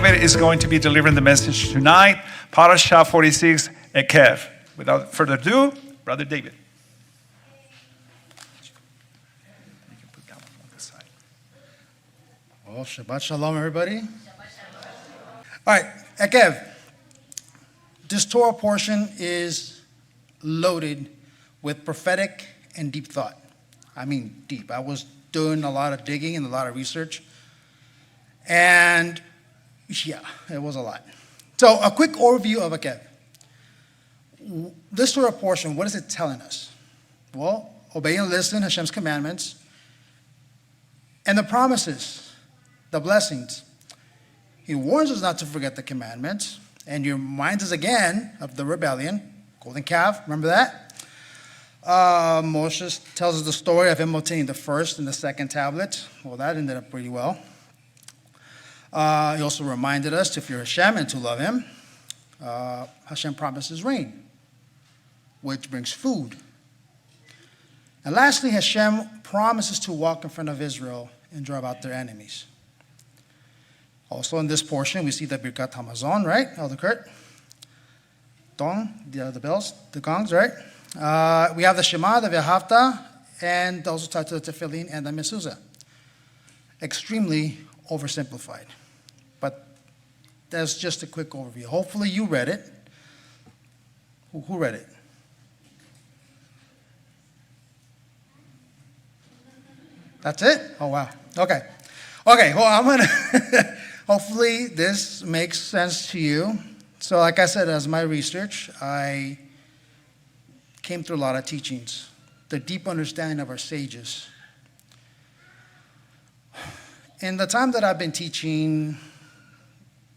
David is going to be delivering the message tonight. Parashah 46, Ekev. Without further ado, Brother David. You can put that one on the side. Well, Shabbat Shalom, everybody. All right, Ekev. This Torah portion is loaded with prophetic and deep thought. I mean, deep. I was doing a lot of digging and a lot of research. And yeah, it was a lot. So a quick overview of Ekev. This Torah portion, what is it telling us? Well, obey and listen Hashem's commandments and the promises, the blessings. He warns us not to forget the commandments and he reminds us again of the rebellion, golden calf, remember that? Moshe tells us the story of him obtaining the first and the second tablet. Well, that ended up pretty well. He also reminded us to fear Hashem and to love him. Hashem promises rain, which brings food. And lastly, Hashem promises to walk in front of Israel and drive out their enemies. Also in this portion, we see the Birkat Hamazon, right, Elder Kurt? Dong, the bells, the gongs, right? We have the Shema, the V'ahavta, and also tied to the Tefillin and the Mezuzah. Extremely oversimplified. But that's just a quick overview. Hopefully you read it. Who read it? That's it? Oh, wow. Okay. Okay, well, I'm going to, hopefully this makes sense to you. So like I said, as my research, I came through a lot of teachings, the deep understanding of our sages. In the time that I've been teaching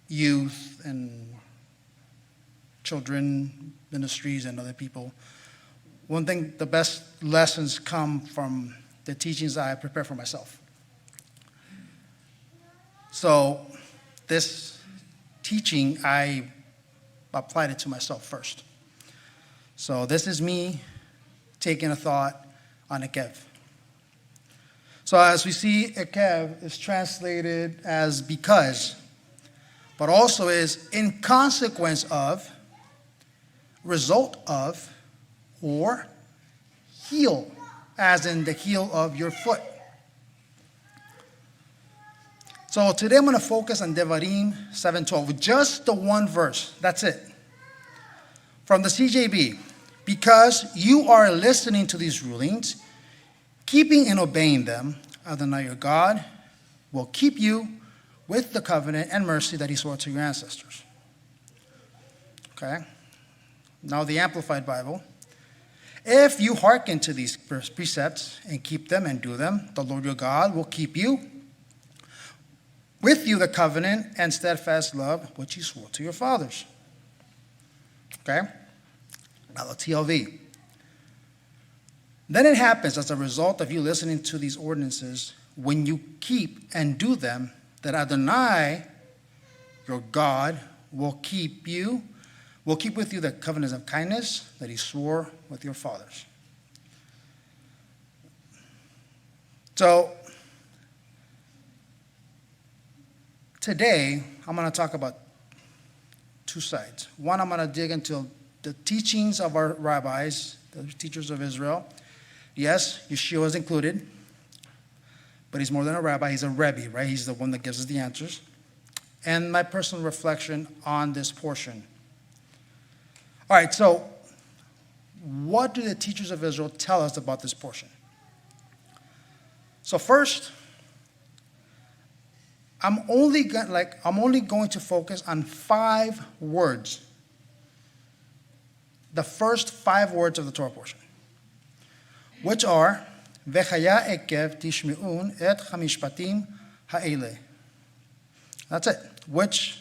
youth and children ministries and other people, one thing, the best lessons come from the teachings I prepare for myself. So this teaching, I applied it to myself first. So this is me taking a thought on Ekev. So as we see, Ekev is translated as because, but also is in consequence of, result of, or heel, as in the heel of your foot. So today I'm going to focus on Devarim 7:12, just the one verse. That's it. From the CJB, because you are listening to these rulings, keeping and obeying them, Adonai your God will keep you with the covenant and mercy that he swore to your ancestors. Okay? Now the Amplified Bible. If you hearken to these precepts and keep them and do them, the Lord your God will keep you with you the covenant and steadfast love which he swore to your fathers. Okay? Now the TLV. Then it happens as a result of you listening to these ordinances, when you keep and do them, that Adonai, your God, will keep with you the covenants of kindness that he swore with your fathers. So, today, I'm going to talk about two sides. One, I'm going to dig into the teachings of our rabbis, the teachers of Israel. Yes, Yeshua is included, but he's more than a rabbi. He's a Rebbe, right? He's the one that gives us the answers. And my personal reflection on this portion. All right, so what do the teachers of Israel tell us about this portion? So first, I'm only going to focus on 5 words. The first 5 words of the Torah portion, which are V'chaya ekev tishme'un et hamishpatim ha'ele. That's it. Which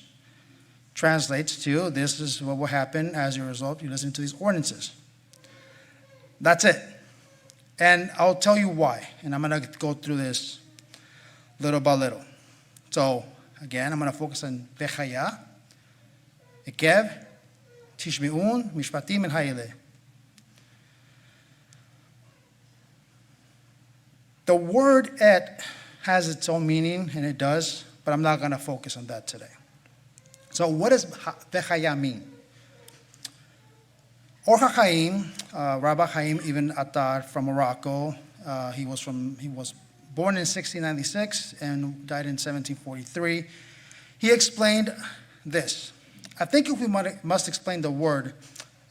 translates to, this is what will happen as a result you listen to these ordinances. That's it. And I'll tell you why. And I'm going to go through this little by little. So, again, I'm going to focus on V'chaya, Ekev, Tishme'un, Mishpatim, and Ha'ele. The word et has its own meaning, and it does, but I'm not going to focus on that today. So what does Vechaya mean? Or HaChaim, Rabbi Chaim Ibn Attar from Morocco, he was born in 1696 and died in 1743. He explained this. I think if we must explain the word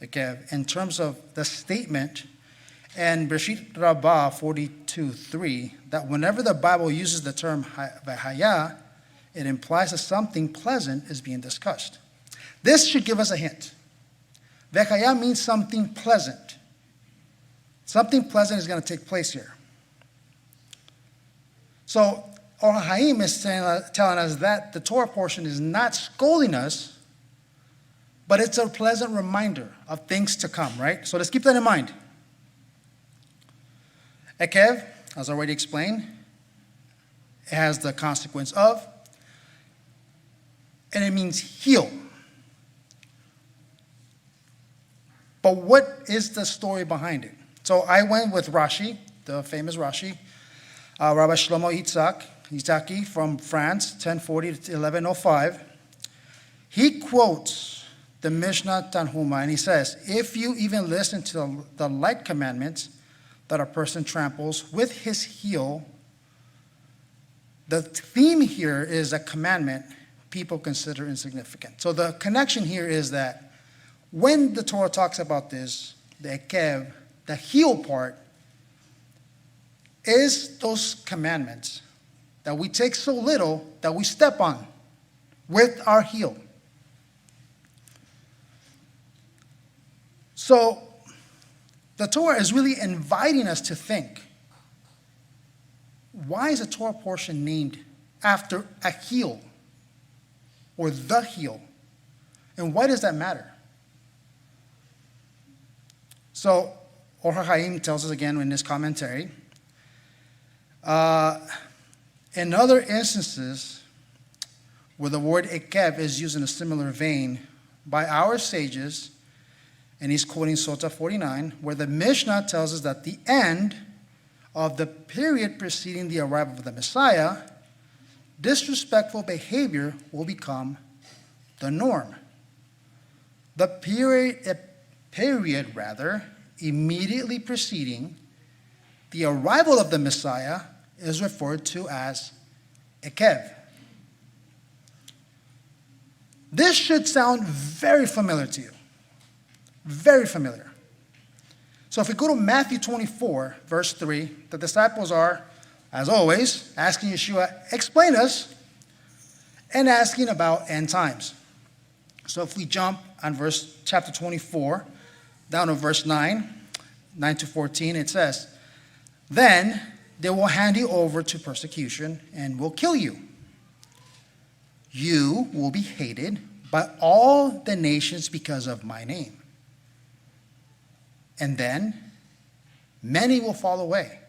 Ekev in terms of the statement and Bereshit Rabbah 42:3 that whenever the Bible uses the term Vehaya, it implies that something pleasant is being discussed. This should give us a hint. Vechaya means something pleasant. Something pleasant is going to take place here. So, Or HaChaim is telling us that the Torah portion is not scolding us, but it's a pleasant reminder of things to come, right? So let's keep that in mind. Ekev, as already explained, it has the consequence of, and it means heal. But what is the story behind it? So I went with Rashi, the famous Rashi, Rabbi Shlomo Yitzhaki from France, 1040 to 1105. He quotes the Mishnah Tanhuma, and he says, if you even listen to the light commandments that a person tramples with his heel, the theme here is a commandment people consider insignificant. So the connection here is that when the Torah talks about this, the Ekev, the heel part, is those commandments that we take so little that we step on with our heel. So the Torah is really inviting us to think, why is a Torah portion named after a heel or the heel? And why does that matter? So Or HaChaim tells us again in this commentary, in other instances where the word Ekev is used in a similar vein by our sages, and he's quoting Sota 49, where the Mishnah tells us that the end of the period preceding the arrival of the Messiah, disrespectful behavior will become the norm. The period immediately preceding the arrival of the Messiah is referred to as Ekev. This should sound very familiar to you. Very familiar. So if we go to Matthew 24, verse 3, the disciples are, as always, asking Yeshua, explain us, and asking about end times. So if we jump on chapter 24, down to verse 9 to 14, it says, then they will hand you over to persecution and will kill you. You will be hated by all the nations because of my name. And then many will fall away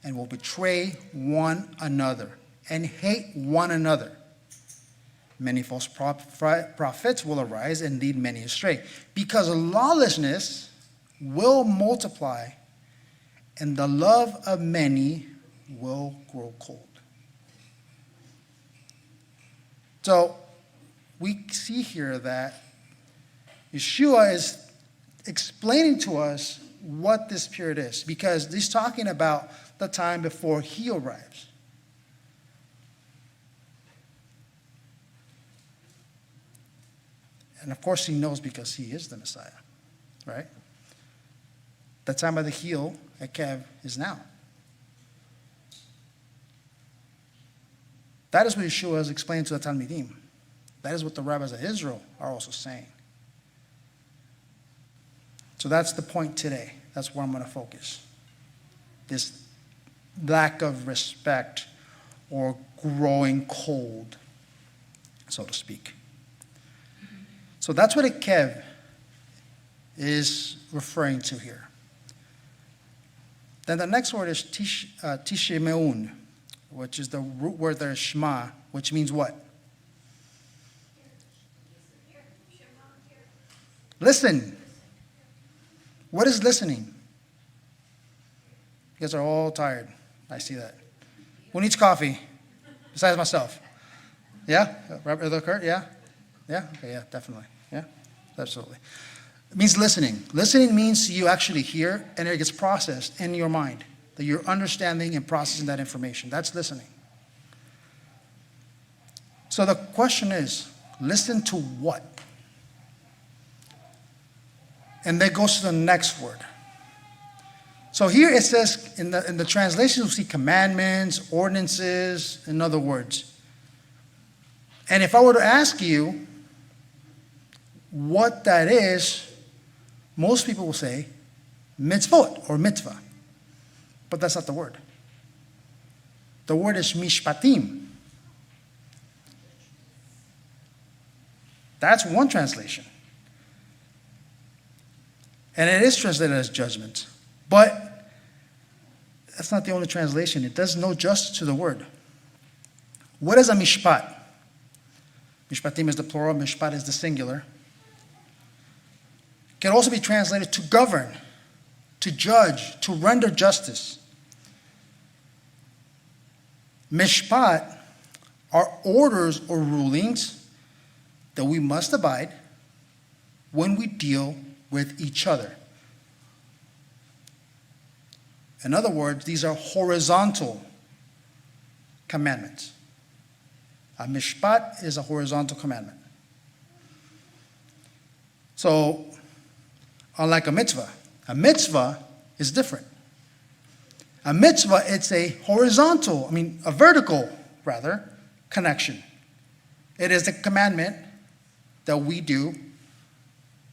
and will betray one another and hate one another. Many false prophets will arise and lead many astray, because lawlessness will multiply and the love of many will grow cold. So we see here that Yeshua is explaining to us what this period is, because he's talking about the time before he arrives. And of course he knows, because he is the Messiah, right? The time of the heel, Ekev, is now. That is what Yeshua is explaining to the Talmidim. That is what the rabbis of Israel are also saying. So that's the point today. That's where I'm going to focus. This lack of respect or growing cold, so to speak. So that's what Ekev is referring to here. Then the next word is tishemeun, which is the root word there, shema, which means what? Listen. What is listening? You guys are all tired. I see that. Who needs coffee? Besides myself. Yeah? Brother Kurt, yeah? Yeah? Okay, yeah, definitely. Yeah, absolutely. It means listening. Listening means you actually hear and it gets processed in your mind, that you're understanding and processing that information. That's listening. So the question is, listen to what? And that goes to the next word. So here it says, in the translation, you'll see commandments, ordinances, in other words. And if I were to ask you what that is, most people will say mitzvot or mitzvah. But that's not the word. The word is mishpatim. That's one translation. And it is translated as judgment. But that's not the only translation. It does no justice to the word. What is a mishpat? Mishpatim is the plural, mishpat is the singular. It can also be translated to govern, to judge, to render justice. Mishpat are orders or rulings that we must abide when we deal with each other. In other words, these are horizontal commandments. A mishpat is a horizontal commandment. So, unlike a mitzvah is different. A mitzvah, it's a vertical, connection. It is a commandment that we do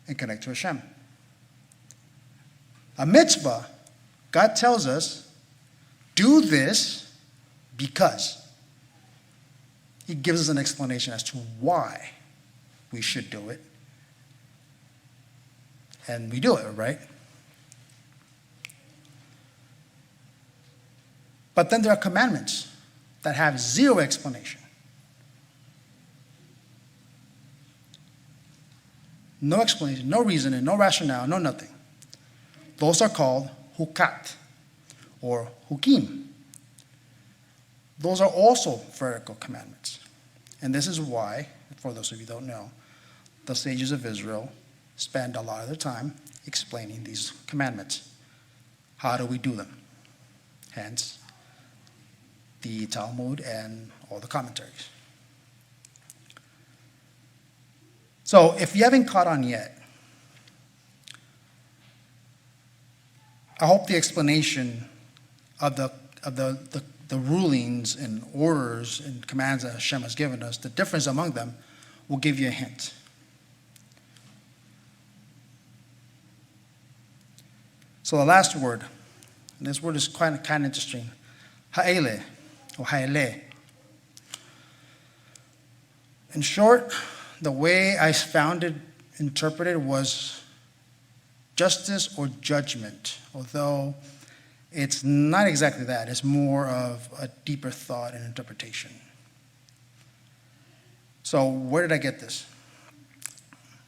and connect to Hashem. A mitzvah, God tells us, do this because. He gives us an explanation as to why we should do it. And we do it, right? But then there are commandments that have zero explanation. No explanation, no reasoning, no rationale, no nothing. Those are called hukat or hukim. Those are also vertical commandments. And this is why, for those of you who don't know, the sages of Israel spend a lot of their time explaining these commandments. How do we do them? Hence, the Talmud and all the commentaries. So, if you haven't caught on yet, I hope the explanation of the rulings and orders and commands that Hashem has given us, the difference among them, will give you a hint. So the last word, and this word is kind of interesting, ha'ele, or ha'ele. In short, the way I found it interpreted was justice or judgment, although it's not exactly that. It's more of a deeper thought and interpretation. So where did I get this?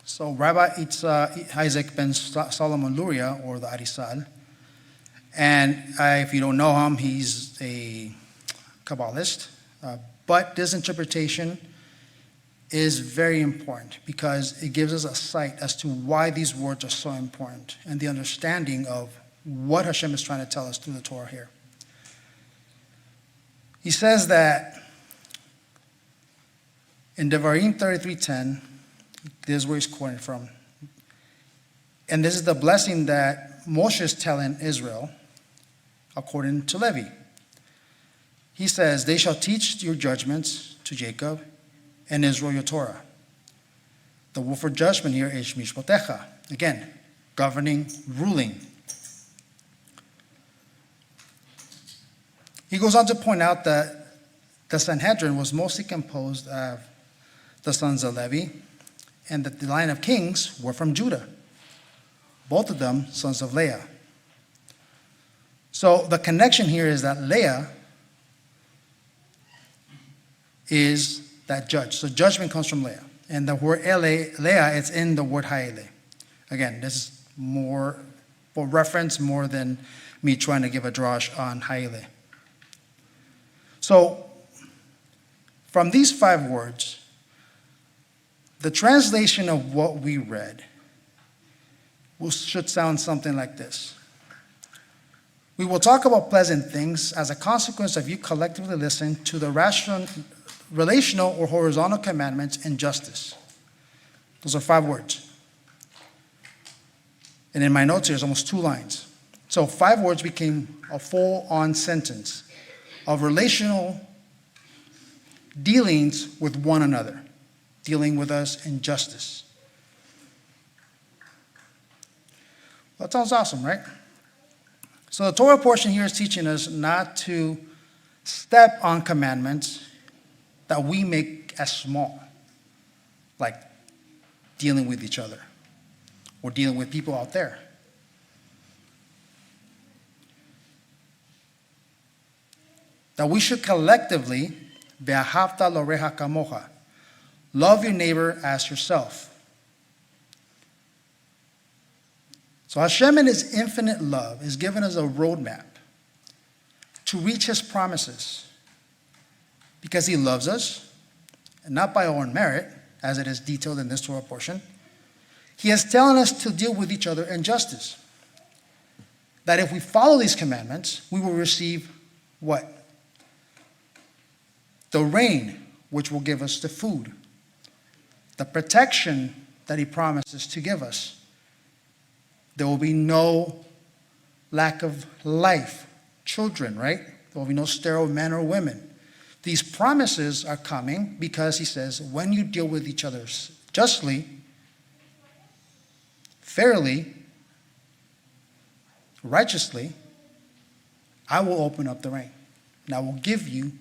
So Rabbi Isaac ben Solomon Luria, or the Arizal, and if you don't know him, he's a Kabbalist, but this interpretation is very important because it gives us a sight as to why these words are so important and the understanding of what Hashem is trying to tell us through the Torah here. He says that in Devarim 33:10, this is where he's quoting from. And this is the blessing that Moshe is telling Israel according to Levi. He says, they shall teach your judgments to Jacob and Israel your Torah. The word for judgment here is mishpotecha. Again, governing, ruling. He goes on to point out that the Sanhedrin was mostly composed of the sons of Levi, and that the line of kings were from Judah. Both of them sons of Leah. So the connection here is that Leah is that judge. So judgment comes from Leah. And the word Leah, it's in the word Ha'ele. Again, this is more for reference more than me trying to give a drash on Ha'ele. So from these 5 words, The translation of what we read should sound something like this. We will talk about pleasant things as a consequence of you collectively listening to the relational or horizontal commandments and justice. Those are 5 words. And in my notes, there's almost 2 lines. So 5 words became a full-on sentence of relational dealings with one another, dealing with us in justice. That sounds awesome, right? So the Torah portion here is teaching us not to step on commandments that we make as small, like dealing with each other or dealing with people out there. That we should collectively, ve'ahavta loreha kamocha, love your neighbor as yourself. So Hashem in his infinite love has given us a roadmap to reach his promises because he loves us, and not by our own merit, as it is detailed in this Torah portion. He is telling us to deal with each other in justice. That if we follow these commandments, we will receive what? The rain, which will give us the food. The protection that he promises to give us. There will be no lack of life, children, right? There will be no sterile men or women. These promises are coming because he says, when you deal with each other justly, fairly, righteously, I will open up the rain, and I will give you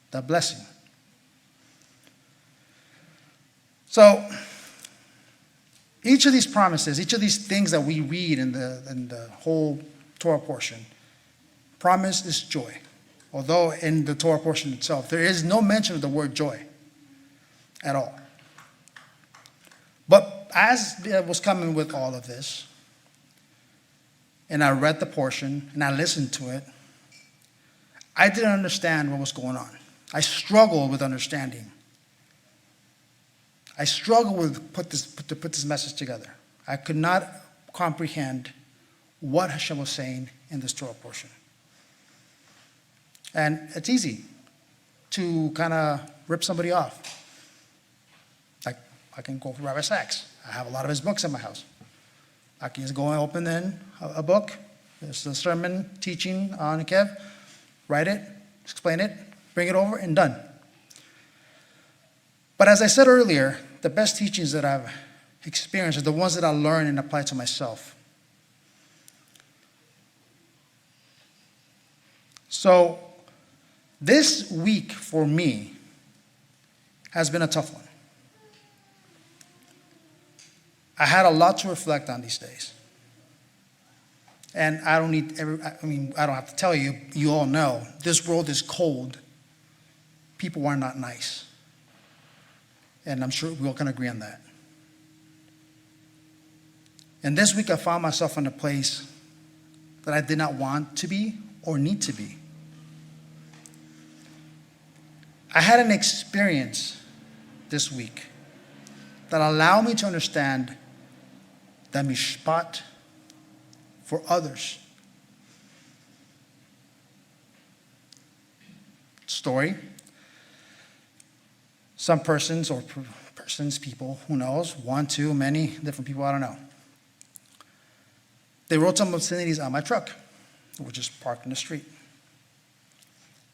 the blessing. So, each of these promises, each of these things that we read in the whole Torah portion, promise is joy. Although in the Torah portion itself, there is no mention of the word joy at all. But as I was coming with all of this, and I read the portion, and I listened to it, I didn't understand what was going on. I struggled with understanding. I struggled with to put this message together. I could not comprehend what Hashem was saying in this Torah portion. And it's easy to kind of rip somebody off. Like, I can go for Rabbi Sachs. I have a lot of his books in my house. I can just go and open in a book. There's a sermon teaching on Ekev. Write it, explain it, bring it over, and done. But as I said earlier, the best teachings that I've experienced are the ones that I learn and apply to myself. So, this week for me has been a tough one. I had a lot to reflect on these days. And I don't have to tell you, you all know, this world is cold. People are not nice. And I'm sure we all can agree on that. And this week I found myself in a place that I did not want to be or need to be. I had an experience this week that allowed me to understand the mishpat for others. Story. Some persons or people, who knows, 1, 2, many different people, I don't know. They wrote some obscenities on my truck, which is parked in the street.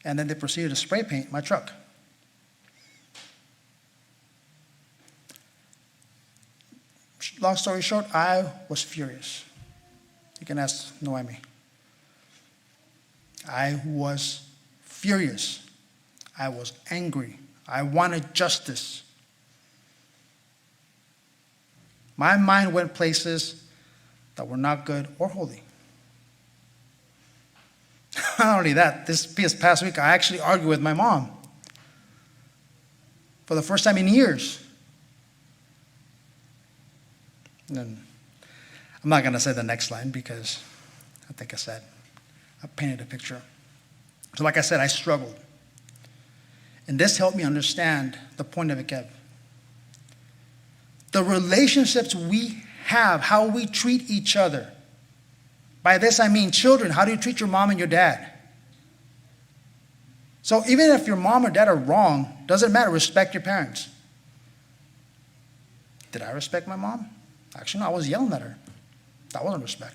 And then they proceeded to spray paint my truck. Long story short, I was furious. You can ask Noemi. I was furious. I was angry. I wanted justice. My mind went places that were not good or holy. Not only that, this past week I actually argued with my mom for the first time in years. And I'm not going to say the next line because I think I painted a picture. So like I said, I struggled. And this helped me understand the point of Ekev. the relationships we have, how we treat each other. By this I mean children, how do you treat your mom and your dad? So even if your mom or dad are wrong, doesn't matter, respect your parents. Did I respect my mom? Actually, no, I was yelling at her. That wasn't respect.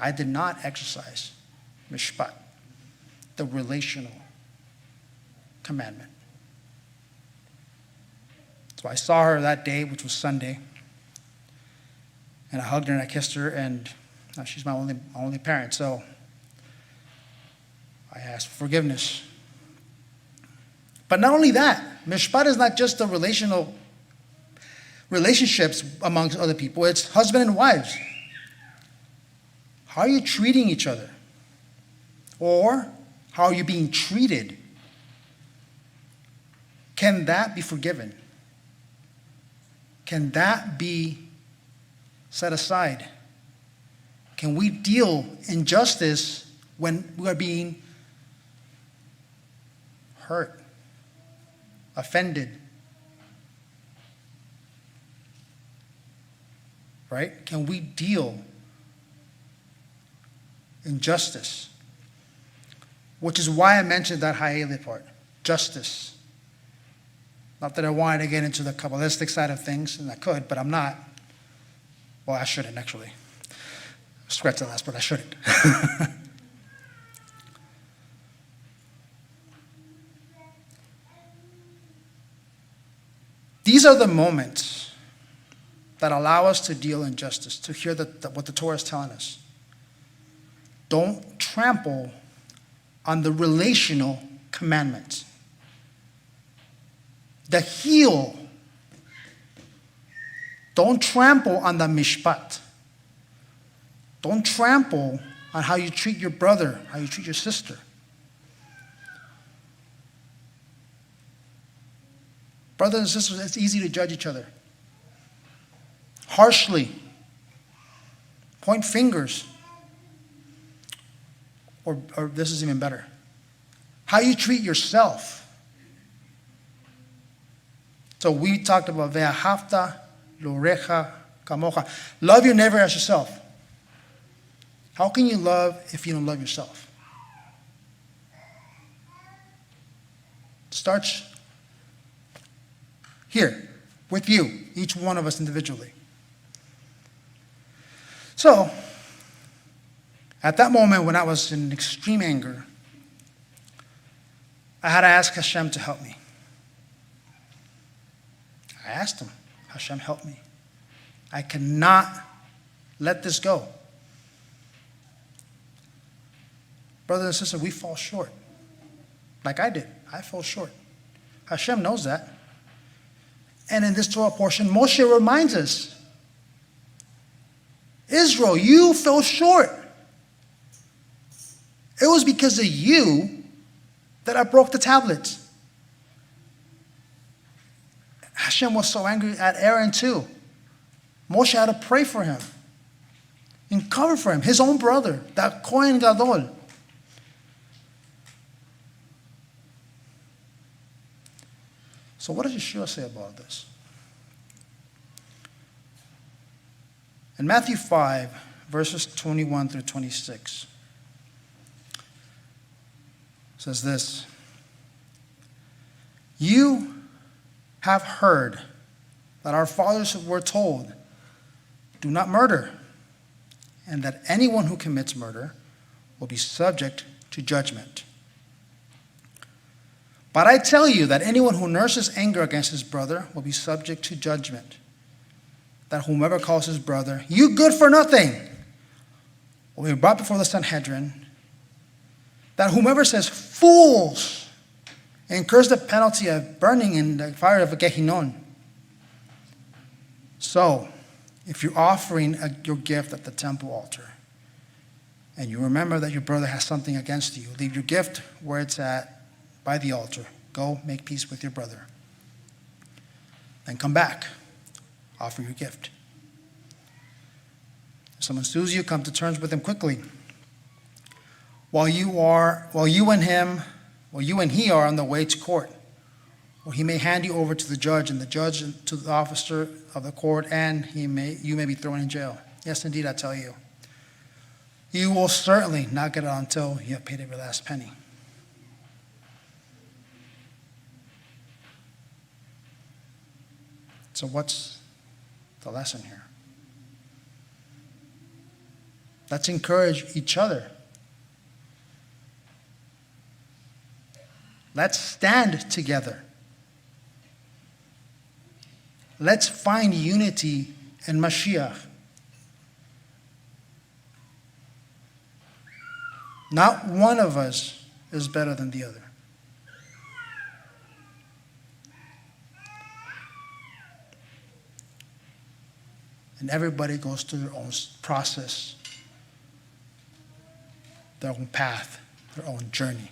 I did not exercise mishpat, the relational commandment. So I saw her that day, which was Sunday, and I hugged her and I kissed her, and she's my only parent, so I asked for forgiveness. But not only that, mishpat is not just the relationships amongst other people, it's husband and wives. How are you treating each other? Or how are you being treated? Can that be forgiven? Can that be set aside? Can we deal injustice when we are being hurt, offended? Right? Can we deal injustice? Which is why I mentioned that Ha'ele part, justice. Not that I wanted to get into the Kabbalistic side of things, and I could, but I'm not. Well, I shouldn't, actually. Scratch the last part, I shouldn't. These are the moments that allow us to deal in justice, to hear what the Torah is telling us. Don't trample on the relational commandments. The heel. Don't trample on the mishpat. Don't trample on how you treat your brother, how you treat your sister. Brothers and sisters, it's easy to judge each other. Harshly. Point fingers. Or this is even better. How you treat yourself. So we talked about ve'ahavta lorecha kamocha. Love your neighbor as yourself. How can you love if you don't love yourself? Starts here with you, each one of us individually. So, at that moment when I was in extreme anger, I had to ask Hashem to help me. I asked him, Hashem, help me. I cannot let this go. Brothers and sisters, we fall short. Like I did. I fell short. Hashem knows that. And in this Torah portion, Moshe reminds us, Israel, you fell short. It was because of you that I broke the tablets. Hashem was so angry at Aaron too. Moshe had to pray for him and cover for him, his own brother, that Kohen Gadol. So what does Yeshua say about this? In Matthew 5, verses 21 through 26, says this: You have heard that our fathers were told, do not murder, and that anyone who commits murder will be subject to judgment. But I tell you that anyone who nurses anger against his brother will be subject to judgment. That whomever calls his brother, you good for nothing, will be brought before the Sanhedrin. That whomever says, fools, incurs the penalty of burning in the fire of a Gehinnom. So, if you're offering your gift at the temple altar, and you remember that your brother has something against you, leave your gift where it's at, by the altar. Go make peace with your brother. Then come back. Offer your gift. If someone sues you, come to terms with him quickly. While you and he are on the way to court, or he may hand you over to the judge, and the judge to the officer of the court, and you may be thrown in jail. Yes, indeed, I tell you. You will certainly not get out until you have paid every last penny. So what's the lesson here? Let's encourage each other. Let's stand together. Let's find unity in Mashiach. Not one of us is better than the other. And everybody goes through their own process, their own path, their own journey.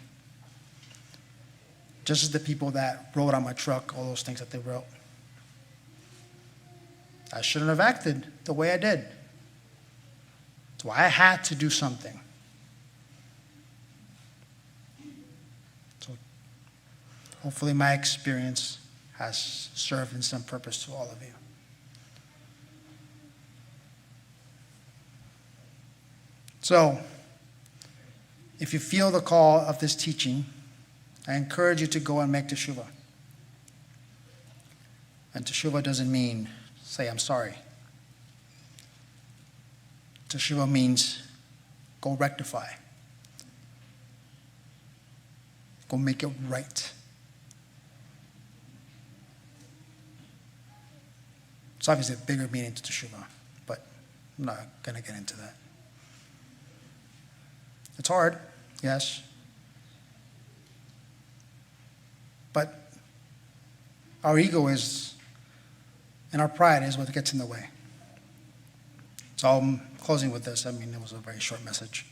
Just as the people that wrote on my truck, all those things that they wrote. I shouldn't have acted the way I did. So I had to do something. So hopefully my experience has served in some purpose to all of you. So, if you feel the call of this teaching, I encourage you to go and make teshuvah. And teshuvah doesn't mean say, I'm sorry. Teshuvah means go rectify. Go make it right. It's obviously a bigger meaning to teshuvah, but I'm not going to get into that. It's hard, yes. But our ego is, and our pride is what gets in the way. So I'm closing with this. I mean, it was a very short message.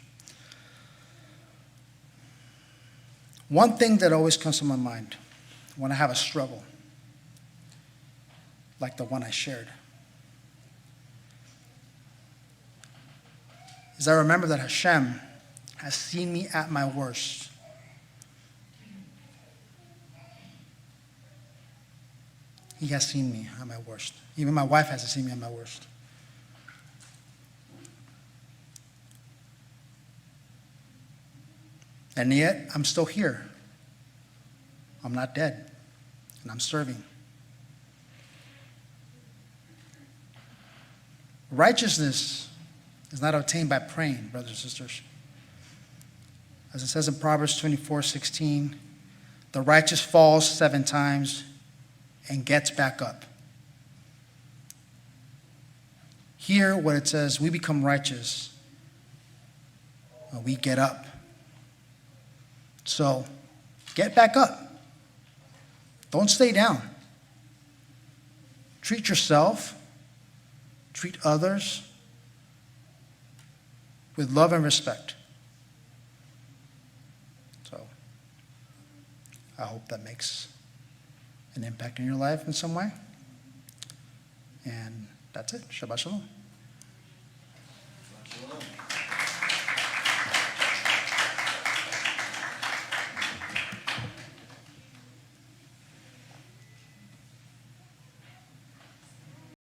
One thing that always comes to my mind when I have a struggle, like the one I shared, is I remember that Hashem has seen me at my worst. He has seen me at my worst. Even my wife hasn't seen me at my worst. And yet, I'm still here. I'm not dead. And I'm serving. Righteousness is not obtained by praying, brothers and sisters. As it says in Proverbs 24:16, the righteous falls 7 times and gets back up. Here, what it says, we become righteous when we get up. So, get back up. Don't stay down. Treat yourself, treat others with love and respect. So, I hope that makes an impact in your life in some way. And that's it. Shabbat shalom. Shabbat shalom.